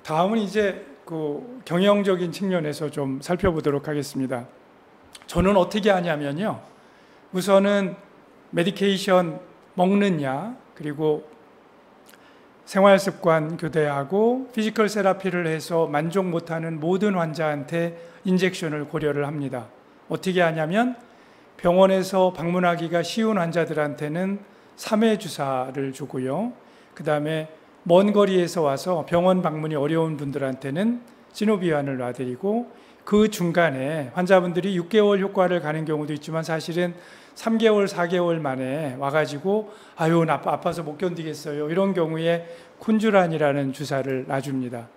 다음은 이제 그 경영적인 측면에서 좀 살펴보도록 하겠습니다. 저는 어떻게 하냐면요. 우선은 메디케이션 먹느냐, 그리고 생활습관 교대하고 피지컬 세라피를 해서 만족 못하는 모든 환자한테 인젝션을 고려를 합니다. 어떻게 하냐면 병원에서 방문하기가 쉬운 환자들한테는 3회 주사를 주고요. 그 다음에 먼 거리에서 와서 병원 방문이 어려운 분들한테는 시노비안을 놔드리고, 그 중간에 환자분들이 6개월 효과를 가는 경우도 있지만 사실은 3개월, 4개월 만에 와가지고 아유 나 아파서 못 견디겠어요, 이런 경우에 쿤주란이라는 주사를 놔줍니다.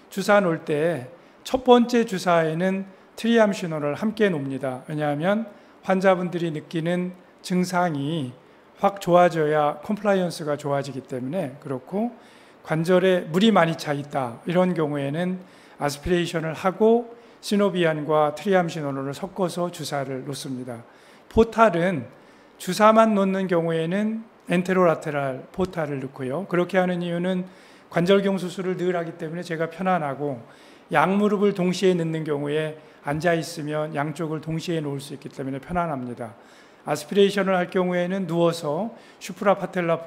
주사 놓을 때 첫 번째 주사에는 트리암시놀을 함께 놓습니다. 왜냐하면 환자분들이 느끼는 증상이 확 좋아져야 컴플라이언스가 좋아지기 때문에 그렇고, 관절에 물이 많이 차 있다 이런 경우에는 아스피레이션을 하고 시노비안과 트리암시놀을 섞어서 주사를 놓습니다. 포탈은 주사만 놓는 경우에는 엔테로라테랄 포탈을 넣고요. 그렇게 하는 이유는 관절경 수술을 늘 하기 때문에 제가 편안하고, 양무릎을 동시에 넣는 경우에 앉아있으면 양쪽을 동시에 놓을 수 있기 때문에 편안합니다. 아스피레이션을 할 경우에는 누워서 슈프라파텔라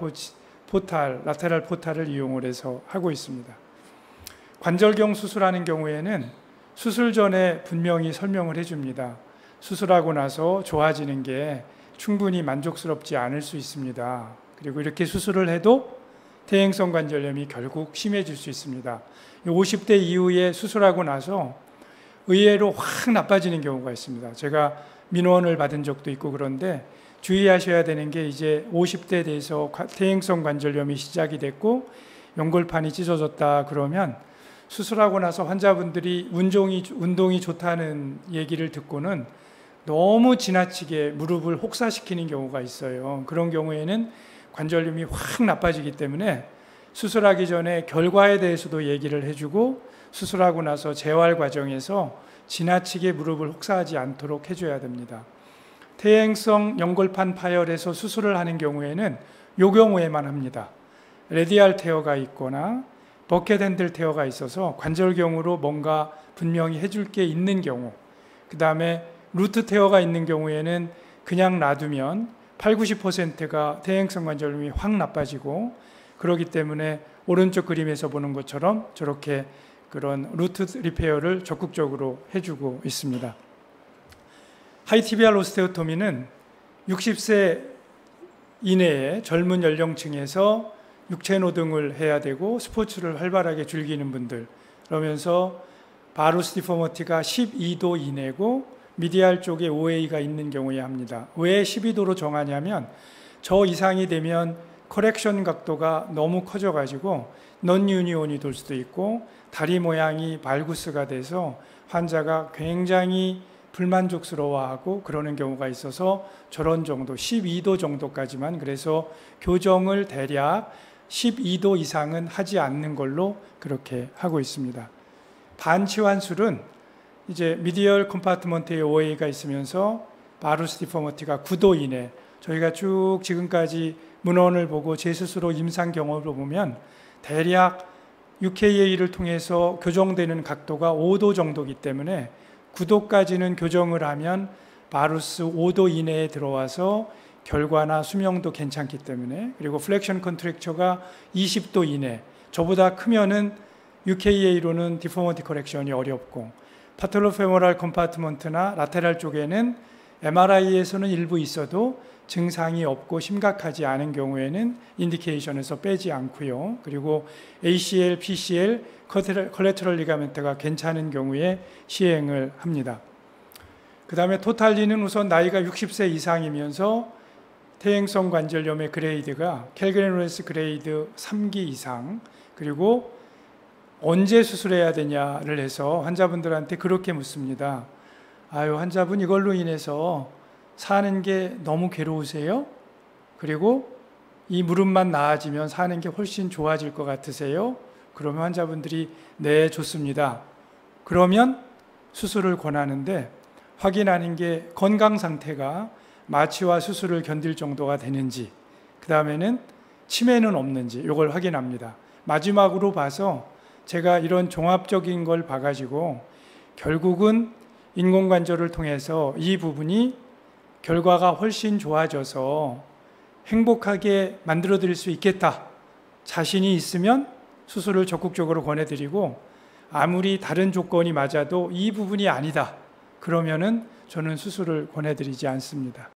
포탈, 라테랄 포탈을 이용을 해서 하고 있습니다. 관절경 수술하는 경우에는 수술 전에 분명히 설명을 해줍니다. 수술하고 나서 좋아지는 게 충분히 만족스럽지 않을 수 있습니다. 그리고 이렇게 수술을 해도 퇴행성 관절염이 결국 심해질 수 있습니다. 50대 이후에 수술하고 나서 의외로 확 나빠지는 경우가 있습니다. 제가 민원을 받은 적도 있고, 그런데 주의하셔야 되는 게 이제 50대 돼서 퇴행성 관절염이 시작이 됐고 연골판이 찢어졌다 그러면 수술하고 나서 환자분들이 운동이 좋다는 얘기를 듣고는 너무 지나치게 무릎을 혹사시키는 경우가 있어요. 그런 경우에는 관절염이 확 나빠지기 때문에 수술하기 전에 결과에 대해서도 얘기를 해주고, 수술하고 나서 재활 과정에서 지나치게 무릎을 혹사하지 않도록 해줘야 됩니다. 퇴행성 연골판 파열에서 수술을 하는 경우에는 이 경우에만 합니다. 레디알 테어가 있거나 버켓 핸들 테어가 있어서 관절경으로 뭔가 분명히 해줄 게 있는 경우, 그 다음에 루트 테어가 있는 경우에는 그냥 놔두면 80~90%가 퇴행성 관절염이 확 나빠지고, 그렇기 때문에 오른쪽 그림에서 보는 것처럼 저렇게 그런 루트 리페어를 적극적으로 해주고 있습니다. 하이티비알 오스테오토미는 60세 이내에 젊은 연령층에서 육체 노동을 해야 되고 스포츠를 활발하게 즐기는 분들, 그러면서 바루스 디포머티가 12도 이내고 미디알 쪽에 OA가 있는 경우에 합니다. 왜 12도로 정하냐면 저 이상이 되면 커렉션 각도가 너무 커져가지고 넌 유니온이 돌 수도 있고 다리 모양이 발구스가 돼서 환자가 굉장히 불만족스러워하고 그러는 경우가 있어서 저런 정도 12도 정도까지만, 그래서 교정을 대략 12도 이상은 하지 않는 걸로 그렇게 하고 있습니다. 반치환술은 이제 미디얼 컴파트먼트에 OA가 있으면서 바루스 디포머티가 9도 이내, 저희가 쭉 지금까지 문헌을 보고 제 스스로 임상 경험을 보면 대략 UKA를 통해서 교정되는 각도가 5도 정도이기 때문에 9도까지는 교정을 하면 바루스 5도 이내에 들어와서 결과나 수명도 괜찮기 때문에, 그리고 플렉션 컨트랙처가 20도 이내, 저보다 크면은 UKA로는 디포머티 커렉션이 어렵고, 파톨로페모랄 컴파트먼트나 라테랄 쪽에는 MRI에서는 일부 있어도 증상이 없고 심각하지 않은 경우에는 인디케이션에서 빼지 않고요. 그리고 ACL, PCL, 컬래터럴 리가멘트가 괜찮은 경우에 시행을 합니다. 그 다음에 토탈리는 우선 나이가 60세 이상이면서 퇴행성 관절염의 그레이드가 캘그레노레스 그레이드 3기 이상, 그리고 언제 수술해야 되냐를 해서 환자분들한테 그렇게 묻습니다. 아유, 환자분 이걸로 인해서 사는 게 너무 괴로우세요? 그리고 이 무릎만 나아지면 사는 게 훨씬 좋아질 것 같으세요? 그러면 환자분들이 네, 좋습니다. 그러면 수술을 권하는데, 확인하는 게 건강 상태가 마취와 수술을 견딜 정도가 되는지, 그 다음에는 치매는 없는지 이걸 확인합니다. 마지막으로 봐서 제가 이런 종합적인 걸 봐가지고 결국은 인공관절을 통해서 이 부분이 결과가 훨씬 좋아져서 행복하게 만들어 드릴 수 있겠다. 자신이 있으면 수술을 적극적으로 권해드리고, 아무리 다른 조건이 맞아도 이 부분이 아니다. 그러면은 저는 수술을 권해드리지 않습니다.